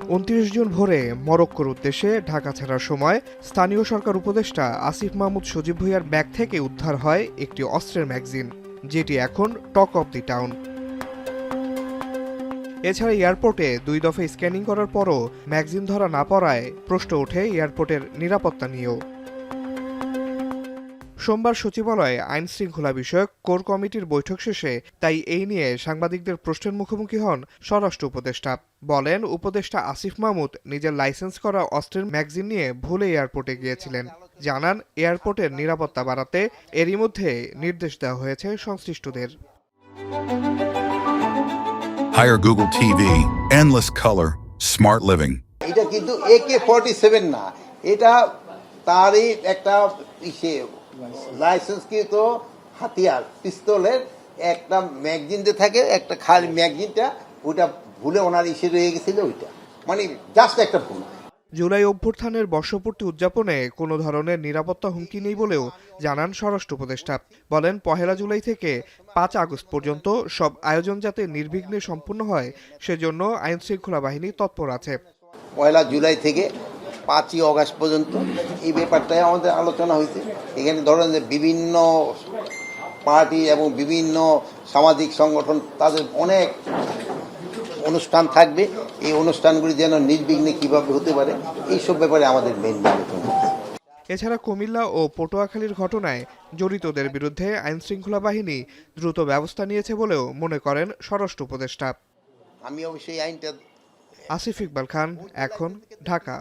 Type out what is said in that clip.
২৯ June ভোরে মরক্কোর উদ্দেশ্যে ঢাকা ছাড়ার সময় স্থানীয় সরকার উপদেষ্টা আসিফ মাহমুদ সজীব ভূঁইয়ার ব্যাগ থেকে উদ্ধার হয় একটি অস্ত্রের ম্যাগাজিন, যেটি এখন টক অব দি টাউন। এছাড়া এয়ারপোর্টে ২ দফায় স্ক্যানিং করার পরও ম্যাগাজিন ধরা না পড়ায় প্রশ্ন ওঠে এয়ারপোর্টের নিরাপত্তা নিয়েও। সোমবার সচিবালয়ে আইন শৃঙ্খলা বিষয়ক কোর কমিটির বৈঠক শেষে তাই এই নিয়ে সাংবাদিকদের প্রশ্নের মুখোমুখি হন স্বরাষ্ট্র উপদেষ্টা। বলেন, উপদেষ্টা আসিফ মাহমুদ নিজের লাইসেন্স করা অস্ত্রের ম্যাগাজিন নিয়ে ভুলে এয়ারপোর্টে গিয়েছিলেন। জানান, এয়ারপোর্টের নিরাপত্তা বাড়াতে এরই মধ্যে নির্দেশ দেওয়া হয়েছে সংশ্লিষ্টদের। Hire Google TV, endless color, smart living. এটা কিন্তু AK-47 না, এটা তারই একটা লাইসেন্সকৃত হাতিয়ার, পিস্তলের একটা ম্যাগাজিন যে থাকে, একটা খালি ম্যাগাজিনটা, ওইটা ভুলে ওনার রয়ে গেছিল, ওইটা মানে জাস্ট একটা ভুল। জুলাই অভ্যুত্থানের বর্ষপূর্তি উদযাপনে কোনো ধরনের নিরাপত্তা হুমকি নেই বলেও জানান স্বরাষ্ট্র উপদেষ্টা। বলেন, ১ জুলাই থেকে ৫ আগস্ট পর্যন্ত সব আয়োজন যাতে নির্বিঘ্নে সম্পূর্ণ হয় সেজন্য আইন শৃঙ্খলা বাহিনী তৎপর আছে। ১ জুলাই থেকে ৫ই আগস্ট পর্যন্ত এই ব্যাপারটাই আমাদের আলোচনা হয়েছে। এখানে ধরেন যে বিভিন্ন পার্টি এবং বিভিন্ন সামাজিক সংগঠন, তাদের অনেক অনুষ্ঠান থাকবে। এই অনুষ্ঠানগুলি যেন নির্বিঘ্নে কিভাবে হতে পারে, এইসব ব্যাপারে আমাদের মেইন আলোচনা। এছাড়া কুমিল্লা ও পটুয়াখালীর ঘটনায় জড়িতদের বিরুদ্ধে আইন শৃঙ্খলা বাহিনী দ্রুত ব্যবস্থা নিয়েছে বলেও মনে করেন স্বরাষ্ট্র উপদেষ্টা। আমি অবশ্যই আইনটা। আসিফ ইকবাল খান, এখন, ঢাকা।